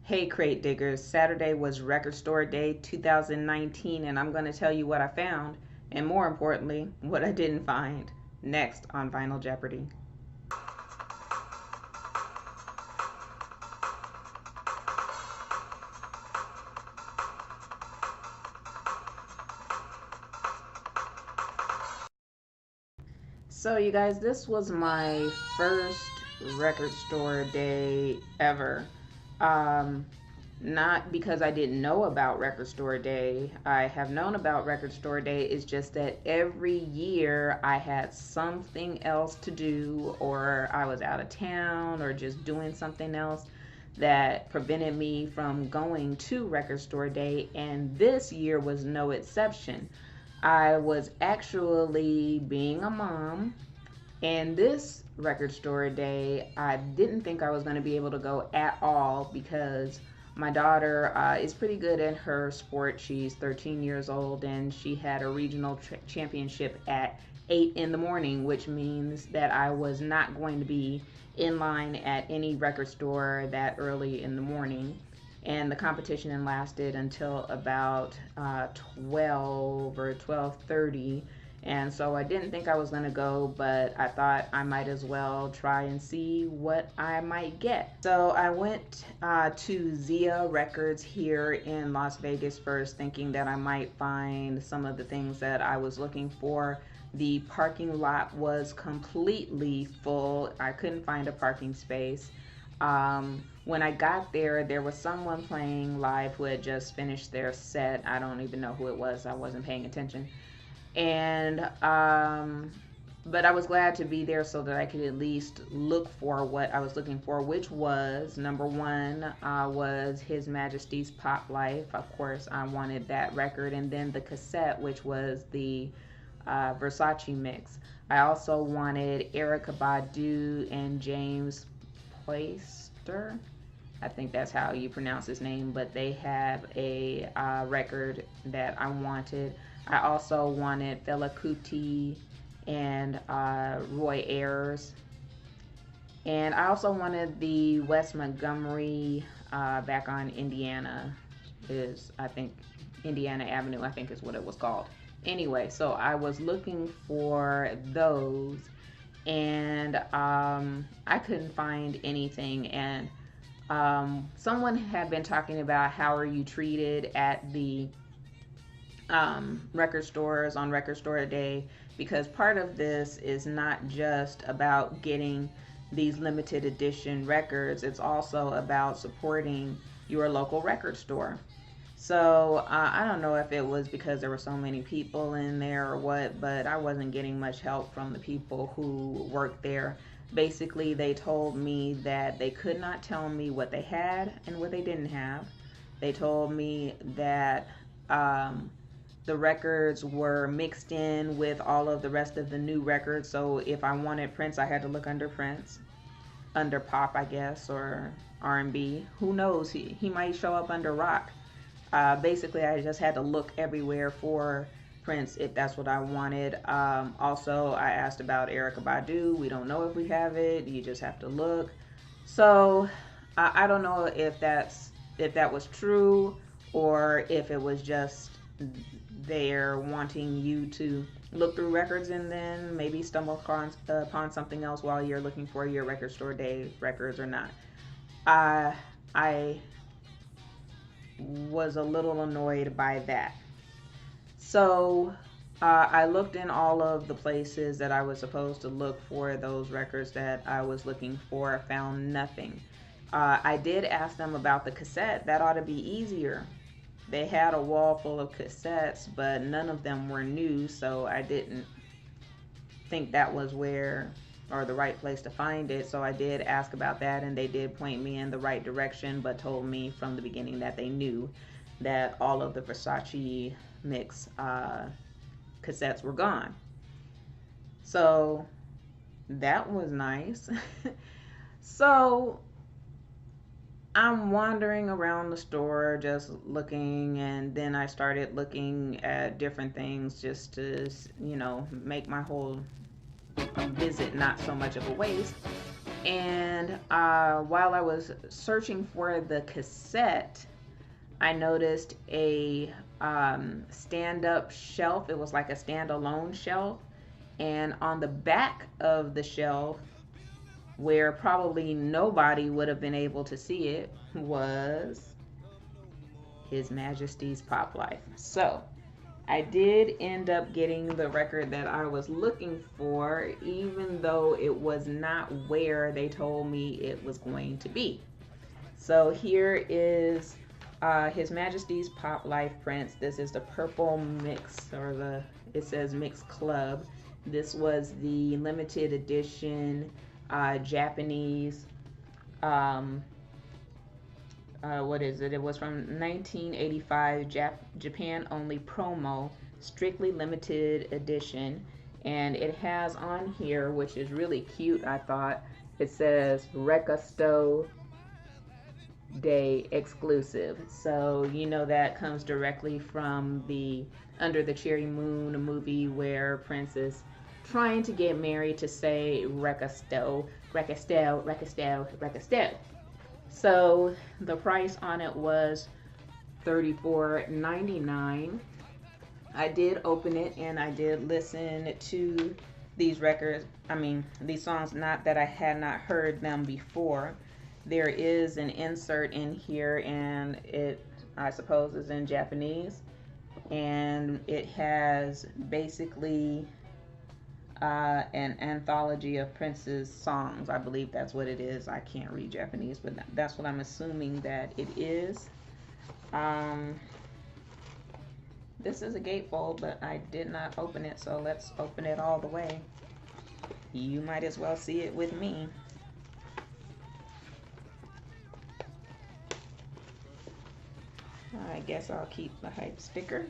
Hey Crate Diggers, Saturday was Record Store Day 2019, and I'm going to tell you what I found, and more importantly, what I didn't find, next on Vinyl Jeopardy. So, you guys, this was my first record store day ever. Um, Not because I didn't know about Record Store Day. I have known about Record Store Day. It's just that every year I had something else to do, or I was out of town, or just doing something else that prevented me from going to Record Store Day. And this year was no exception. I was actually being a mom, and this Record Store Day, I didn't think I was going to be able to go at all because my daughter is pretty good at her sport. She's 13 years old, and she had a regional championship at 8 in the morning, which means that I was not going to be in line at any record store that early in the morning. And the competition lasted until about 12 or 12:30, and so I didn't think I was going to go, but I thought I might as well try and see what I might get. So I went to Zia Records here in Las Vegas first, thinking that I might find some of the things that I was looking for. The parking lot was completely full. I couldn't find a parking space. When I got there, there was someone playing live who had just finished their set. I don't even know who it was. I wasn't paying attention. And but I was glad to be there so that I could at least look for what I was looking for, which was number one was His Majesty's Pop Life. Of course, I wanted that record, and then the cassette, which was the Versace mix. I also wanted Erykah Badu and James Poyster. I think that's how you pronounce his name, but they have a record that I wanted. I also wanted Fela Kuti and Roy Ayers. And I also wanted the West Montgomery back on Indiana, I think Indiana Avenue, I think is what it was called. Anyway, so I was looking for those, and I couldn't find anything. And someone had been talking about how are you treated at the record stores on Record Store Day, because part of this is not just about getting these limited edition records, it's also about supporting your local record store. So I don't know if it was because there were so many people in there or what, but I wasn't getting much help from the people who worked there. Basically, they told me that they could not tell me what they had and what they didn't have. They told me that the records were mixed in with all of the rest of the new records. So if I wanted Prince, I had to look under Prince, under pop, I guess, or R&B. Who knows? He might show up under rock. Basically, I just had to look everywhere for Prince if that's what I wanted. Also, I asked about Erykah Badu. We don't know if we have it. You just have to look. So I don't know if that was true, or if it was just they're wanting you to look through records and then maybe stumble upon something else while you're looking for your Record Store Day records or not. I was a little annoyed by that. So I looked in all of the places that I was supposed to look for those records that I was looking for, found nothing. I did ask them about the cassette. That ought to be easier. They had a wall full of cassettes, but none of them were new, so I didn't think that was where, or the right place to find it. So I did ask about that, and they did point me in the right direction, but told me from the beginning that they knew that all of the Versace mix cassettes were gone. So that was nice. So I'm wandering around the store just looking, and then I started looking at different things just to, make my whole visit not so much of a waste. And while I was searching for the cassette, I noticed a stand-up shelf. It was like a standalone shelf. And on the back of the shelf, where probably nobody would have been able to see it, was His Majesty's Pop Life. So I did end up getting the record that I was looking for, even though it was not where they told me it was going to be. So here is His Majesty's Pop Life Prince. This is the purple mix, or it says Mix Club. This was the limited edition Japanese, what is it? It was from 1985 Japan only promo, strictly limited edition. And it has on here, which is really cute, I thought, it says Recasto Day exclusive. So you know that comes directly from the Under the Cherry Moon movie, where Prince is trying to get married to say Recasto, Recasto, Recasto, Recasto. So the price on it was $34.99. I did open it and I did listen to these records. These songs, not that I had not heard them before. There is an insert in here, and it, I suppose, is in Japanese, and it has basically an anthology of Prince's songs. I believe that's what it is. I can't read Japanese, but that's what I'm assuming that it is. This is a gatefold, but I did not open it, so let's open it all the way. You might as well see it with me. I guess I'll keep the hype sticker.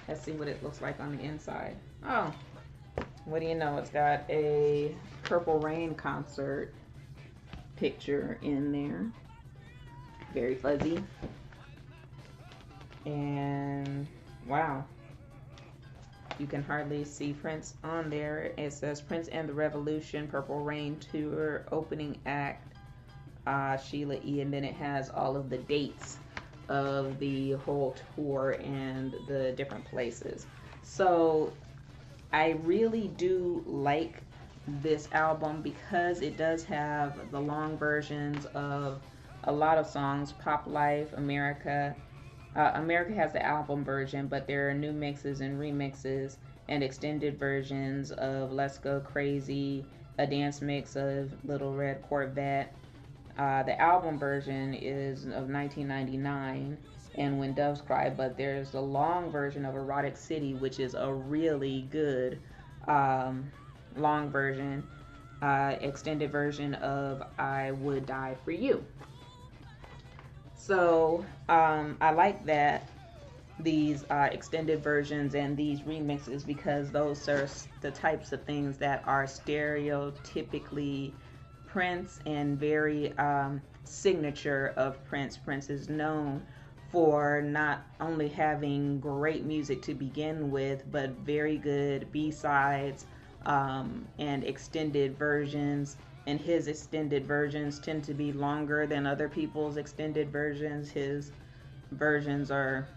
Let's see what it looks like on the inside. Oh, what do you know? It's got a Purple Rain concert picture in there. Very fuzzy. And wow, you can hardly see Prince on there. It says Prince and the Revolution Purple Rain Tour opening act, Sheila E. And then it has all of the dates of the whole tour and the different places. So I really do like this album because it does have the long versions of a lot of songs. Pop Life, America. America has the album version, but there are new mixes and remixes and extended versions of Let's Go Crazy, a dance mix of Little Red Corvette. The album version is of 1999 and When Doves Cry, but there's the long version of Erotic City, which is a really good long version, extended version of I Would Die For You. So I like that, these extended versions and these remixes, because those are the types of things that are stereotypically Prince and very signature of Prince. Prince is known for not only having great music to begin with, but very good B-sides and extended versions. And his extended versions tend to be longer than other people's extended versions. His versions are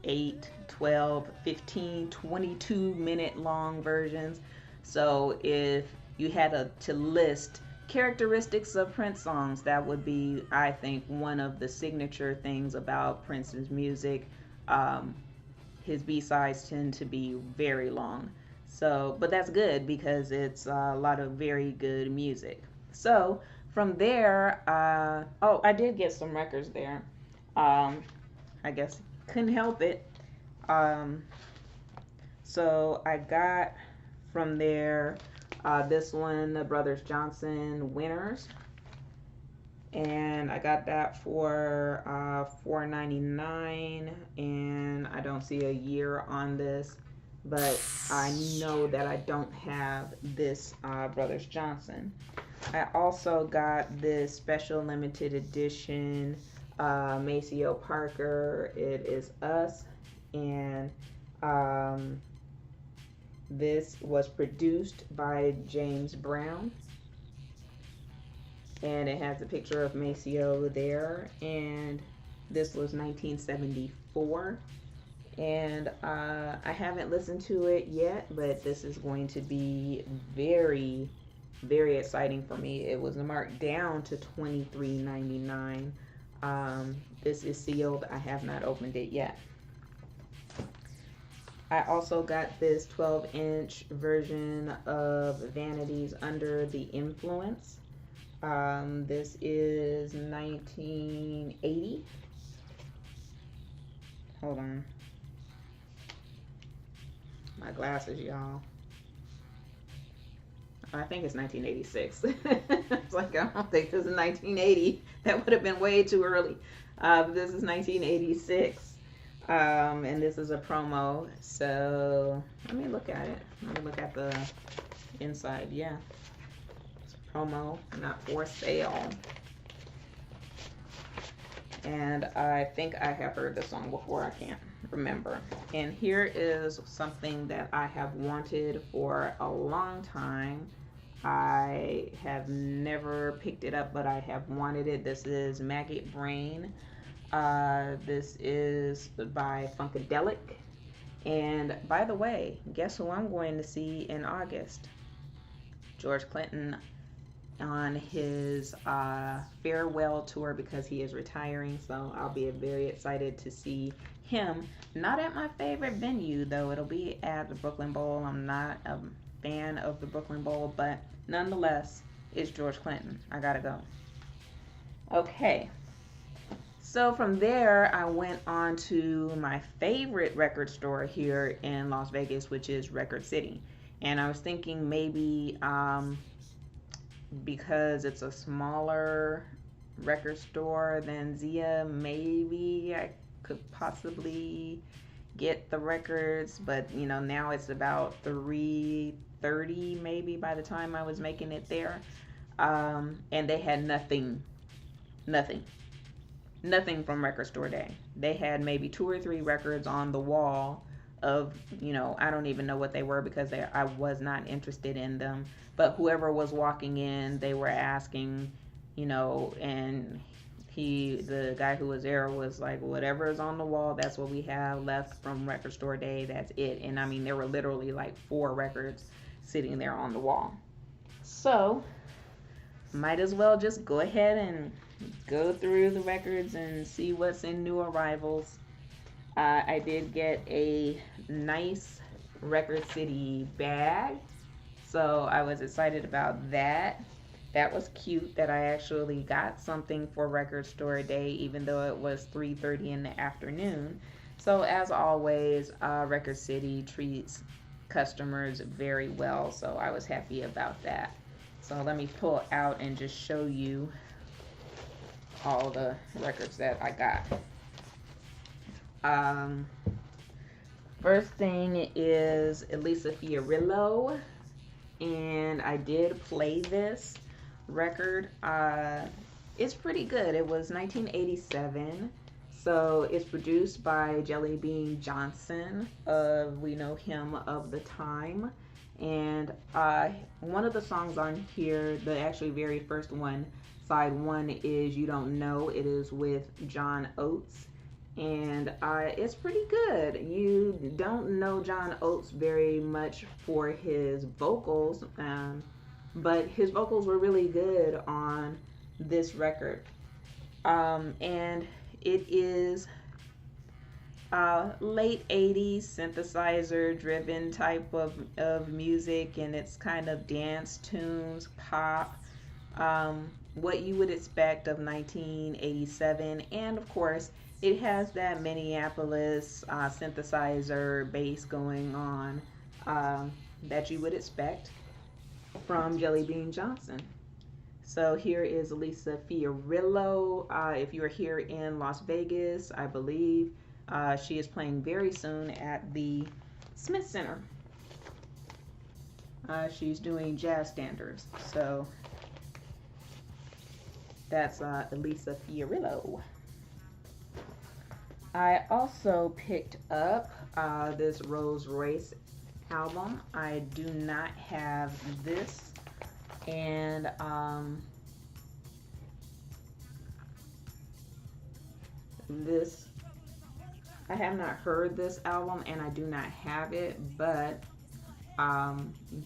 8, 12, 15, 22-minute long versions. So if you had to list characteristics of Prince songs, that would be, I think, one of the signature things about Prince's music. His B-sides tend to be very long. So, but that's good because it's a lot of very good music. So from there, oh, I did get some records there. I guess couldn't help it. So I got from there this one, the Brothers Johnson Winners, and I got that for $4.99, and I don't see a year on this, but I know that I don't have this Brothers Johnson. I also got this special limited edition Maceo Parker, It Is Us, and this was produced by James Brown. and it has a picture of Maceo there, and this was 1974. And I haven't listened to it yet, but this is going to be very, very exciting for me. It was marked down to $23.99. This is sealed. I have not opened it yet. I also got this 12-inch version of Vanity's Under the Influence. This is 1980. Hold on. My glasses, y'all. I think it's 1986. It's like, I don't think this is 1980. That would have been way too early. This is 1986. And this is a promo. So let me look at it. Let me look at the inside. Yeah. It's a promo, not for sale. And I think I have heard the song before. I can't remember. And here is something that I have wanted for a long time. I have never picked it up, but I have wanted it. This is Maggot Brain. This is by Funkadelic. And by the way, guess who I'm going to see in August? George Clinton on his farewell tour, because he is retiring. So I'll be very excited to see him. Not at my favorite venue, though. It'll be at the Brooklyn Bowl. I'm not a fan of the Brooklyn Bowl, but nonetheless, it's George Clinton. I gotta go. Okay. So from there, I went on to my favorite record store here in Las Vegas, which is Record City. And I was thinking maybe because it's a smaller record store than Zia, maybe I could possibly get the records, but you know, now it's about $330 maybe by the time I was making it there. And they had nothing from Record Store Day. They had maybe 2 or 3 records on the wall of, you know, I don't even know what they were, because I was not interested in them. But whoever was walking in, they were asking, you know, and the guy who was there was like, whatever is on the wall, that's what we have left from Record Store Day, that's it. And I mean, there were literally like 4 records sitting there on the wall. So might as well just go ahead and go through the records and see what's in new arrivals. I did get a nice Record City bag, so I was excited about that. That was cute that I actually got something for Record Store Day, even though it was 3:30 in the afternoon. So as always, Record City treats customers very well, so I was happy about that. So let me pull out and just show you all the records that I got. First thing is Elisa Fiorillo, and I did play this record. It's pretty good. It was 1987, so it's produced by Jelly Bean Johnson. We know him of the time. And one of the songs on here, the actually very first one, side 1, is You Don't Know. It is with John Oates, and it's pretty good. You don't know John Oates very much for his vocals, but his vocals were really good on this record. And it is late 80s synthesizer driven type of music, and it's kind of dance tunes, pop, what you would expect of 1987. And of course, it has that Minneapolis synthesizer bass going on that you would expect from Jelly Bean Johnson. So here is Elisa Fiorillo. If you're here in Las Vegas, I believe she is playing very soon at the Smith Center. She's doing jazz standards. So that's Elisa Fiorillo. I also picked up this Royce album. I do not have this, and this, I have not heard this album and I do not have it, but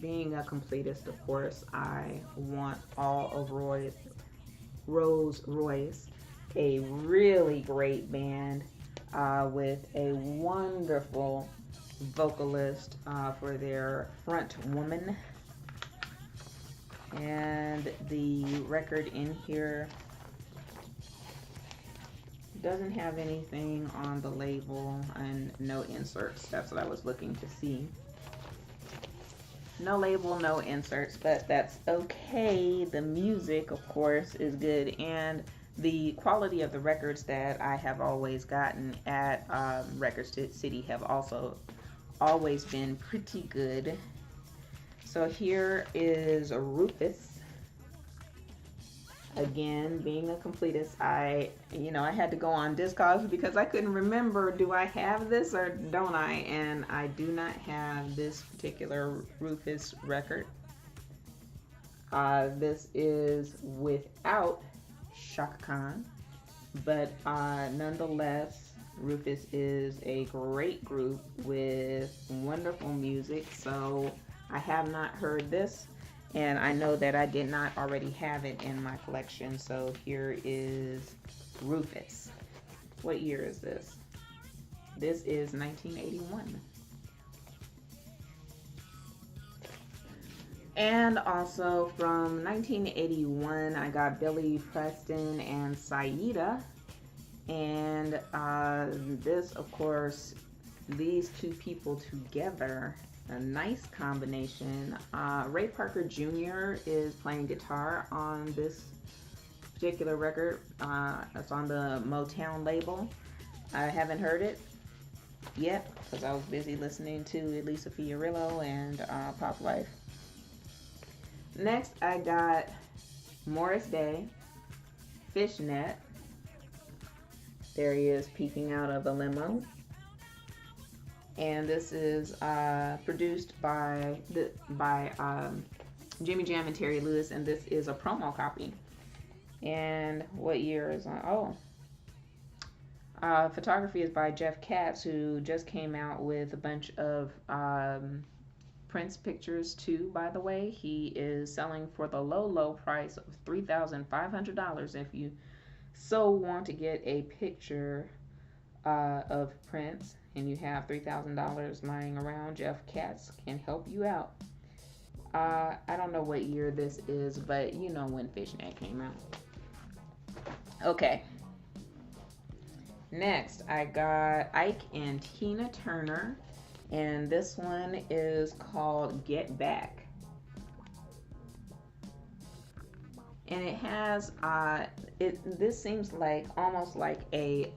being a completist, of course, I want all of Royce, a really great band with a wonderful vocalist for their front woman. And the record in here doesn't have anything on the label and no inserts. That's what I was looking to see. No label, no inserts, but that's okay. The music, of course, is good, and the quality of the records that I have always gotten at Record City have also always been pretty good. So here is Rufus. Again, being a completist, I had to go on Discogs because I couldn't remember, do I have this or don't I? And I do not have this particular Rufus record. This is without Shaka Khan, but nonetheless, Rufus is a great group with wonderful music. So I have not heard this, and I know that I did not already have it in my collection. So here is Rufus. What year is this? This is 1981. And also from 1981, I got Billy Preston and Saida. And this, of course, these two people together, a nice combination. Ray Parker Jr. is playing guitar on this particular record. It's on the Motown label. I haven't heard it yet because I was busy listening to Least A Theorem and Pop Life. Next, I got Morris Day, Fishnet. There he is peeking out of a limo. And this is produced by Jimmy Jam and Terry Lewis, and this is a promo copy. And what year is on? Photography is by Jeff Katz, who just came out with a bunch of Prince pictures too, by the way. He is selling for the low price of $3,500 if you so want to get a picture of Prince and you have $3,000 lying around. Jeff Katz can help you out. I don't know what year this is, but you know when Fishnet came out. Okay. Next, I got Ike and Tina Turner, and this one is called Get Back. And it has, this seems like almost like a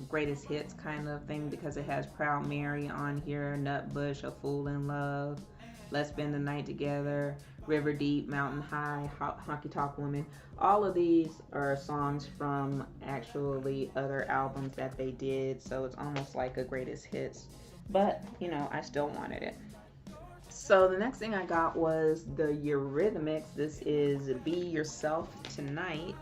greatest hits kind of thing because it has Proud Mary on here, Nutbush, A Fool in Love, Let's Spend the Night Together, River Deep, Mountain High, Honky Tonk Woman. All of these are songs from actually other albums that they did, so it's almost like a greatest hits. But, you know, I still wanted it. So the next thing I got was the Eurythmics. This is Be Yourself Tonight.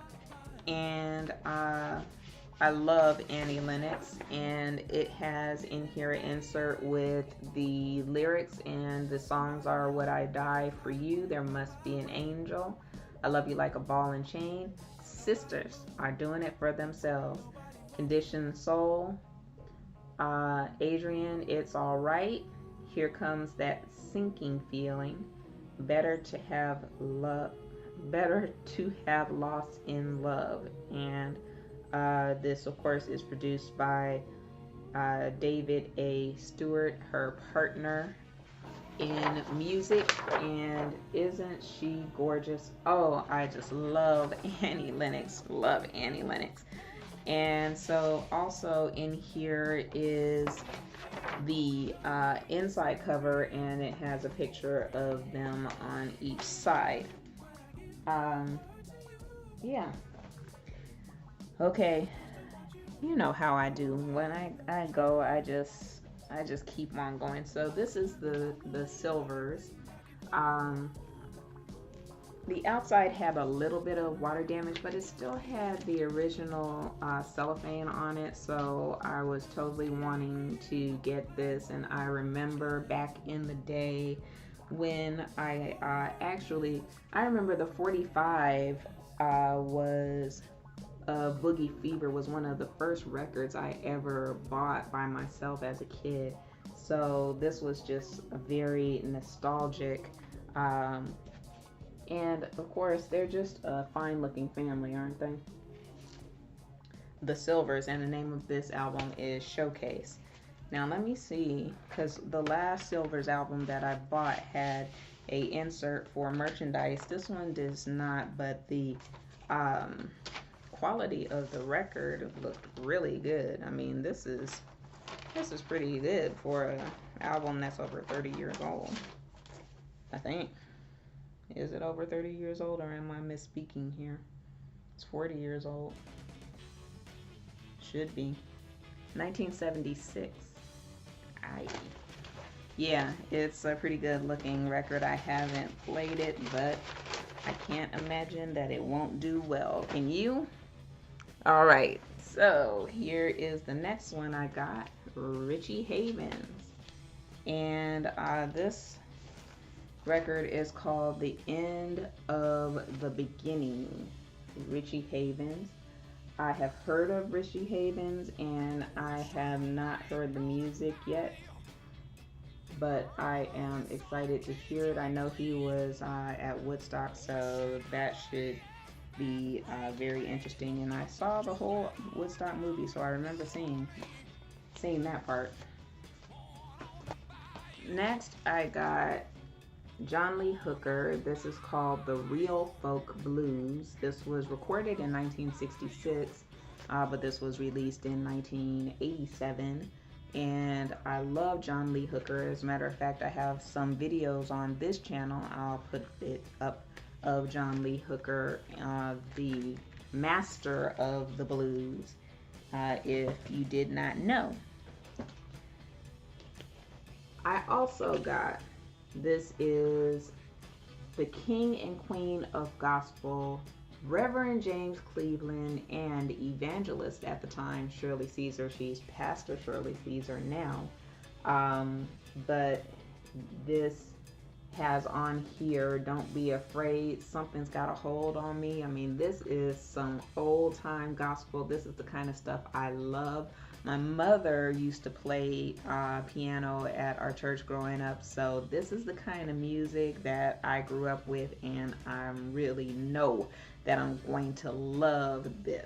And I love Annie Lennox. And it has in here an insert with the lyrics. And the songs are Would I Die For You, There Must Be an Angel, I Love You Like a Ball and Chain, Sisters Are Doing It For Themselves, Conditioned Soul, Adrian, It's Alright, Here Comes That Sinking Feeling, Better to Have Lost in Love. And this, of course, is produced by David A. Stewart, her partner in music. And isn't she gorgeous? Oh, I just love Annie Lennox. Love Annie Lennox. And so also in here is the inside cover, and it has a picture of them on each side. Yeah. Okay. You know how I do. When I go, I just keep on going. So this is the silvers. The outside had a little bit of water damage, but it still had the original cellophane on it, so I was totally wanting to get this. And I remember back in the day when I remember the 45 was Boogie Fever was one of the first records I ever bought by myself as a kid. So this was just a very nostalgic. Um, and of course, they're just a fine looking family, aren't they? The Silvers, and the name of this album is Showcase. Now, let me see, because the last Silvers album that I bought had a insert for merchandise. This one does not, but the um, quality of the record looked really good. I mean, this is pretty good for an album that's over 30 years old, I think. Is it over 30 years old, or am I misspeaking here? It's 40 years old. Should be. 1976. I Yeah, it's a pretty good looking record. I haven't played it, but I can't imagine that it won't do well. Can you? All right, so here is the next one I got, Richie Havens. And this record is called The End of the Beginning, Richie Havens. I have heard of Richie Havens and I have not heard the music yet, but I am excited to hear it. I know he was at Woodstock, so that should be very interesting. And I saw the whole Woodstock movie, so I remember seeing that part. Next, I got John Lee Hooker. This is called The Real Folk Blues. This was recorded in 1966, but this was released in 1987. And I love John Lee Hooker. As a matter of fact, I have some videos on this channel. I'll put it up, of John Lee Hooker, the master of the blues, if you did not know. I also got, this is the King and Queen of Gospel, Reverend James Cleveland, and evangelist at the time, Shirley Caesar. She's Pastor Shirley Caesar now. But this has on here, Don't Be Afraid, Something's Got a Hold on Me. I mean, this is some old time gospel. This is the kind of stuff I love. My mother used to play piano at our church growing up, so this is the kind of music that I grew up with, and I really know that I'm going to love this.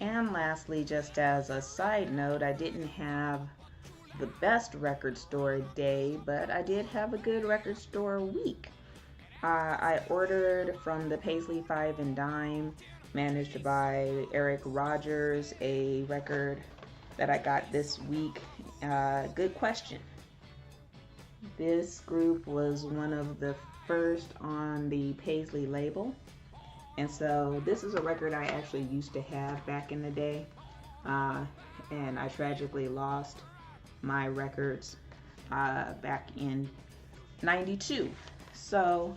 And lastly, just as a side note, I didn't have the best record store day, but I did have a good record store week. I ordered from the Paisley Five and Dime, managed by Eric Rogers, a record that I got this week. Good Question. This group was one of the first on the Paisley label, and so this is a record I actually used to have back in the day, and I tragically lost my records back in 92. So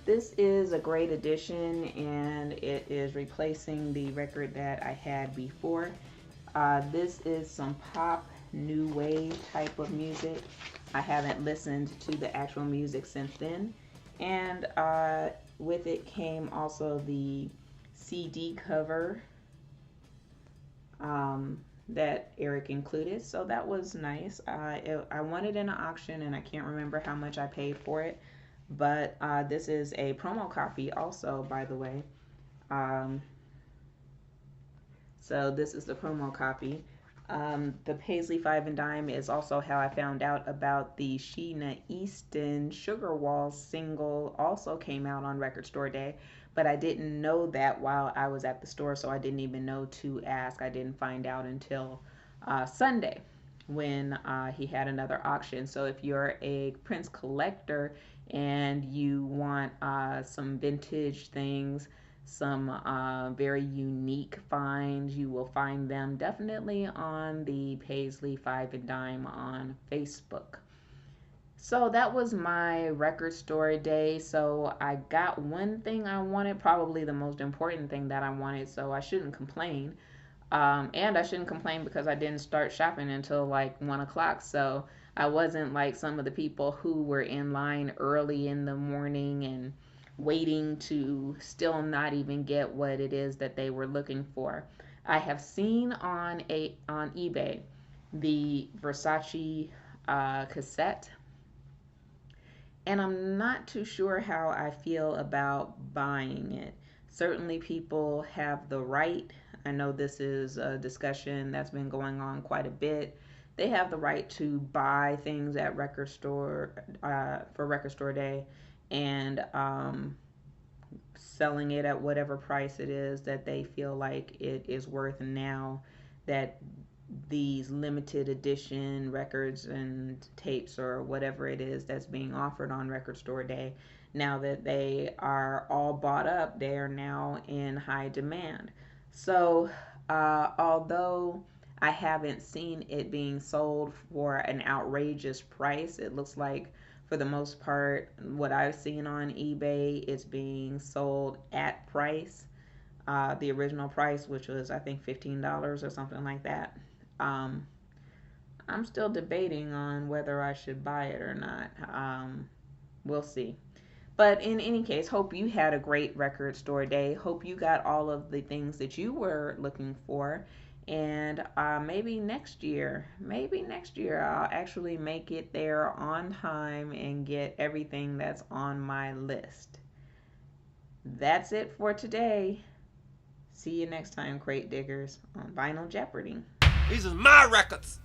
this is a great addition, and it is replacing the record that I had before. This is some pop, new wave type of music. I haven't listened to the actual music since then. And with it came also the CD cover that Eric included, so that was nice. I won it in an auction, and I can't remember how much I paid for it, but this is a promo copy also, by the way. So this is the promo copy. The Paisley Five and Dime is also how I found out about the Sheena Easton Sugar Walls single. Also came out on Record Store Day, but I didn't know that while I was at the store, so I didn't even know to ask. I didn't find out until Sunday when he had another auction. So if you're a Prince collector and you want some vintage things, some very unique finds, you will find them definitely on the Paisley Five and Dime on Facebook. So that was my record store day. So I got one thing I wanted, probably the most important thing that I wanted. So I shouldn't complain. And I shouldn't complain because I didn't start shopping until like 1 o'clock. So I wasn't like some of the people who were in line early in the morning and waiting to still not even get what it is that they were looking for. I have seen on eBay the Versace cassette, and I'm not too sure how I feel about buying it. Certainly, people have the right. I know this is a discussion that's been going on quite a bit. They have the right to buy things at record store for record store day, and selling it at whatever price it is that they feel like it is worth now that these limited edition records and tapes or whatever it is that's being offered on record store day, now that they are all bought up, they are now in high demand. So although I haven't seen it being sold for an outrageous price, it looks like for the most part what I've seen on eBay, it's being sold at price, the original price, which was I think $15 or something like that. um, I'm still debating on whether I should buy it or not. We'll see. But in any case, hope you had a great record store day. Hope you got all of the things that you were looking for. And maybe next year, I'll actually make it there on time and get everything that's on my list. That's it for today. See you next time, Crate Diggers, on Vinyl Jeopardy. These are my records.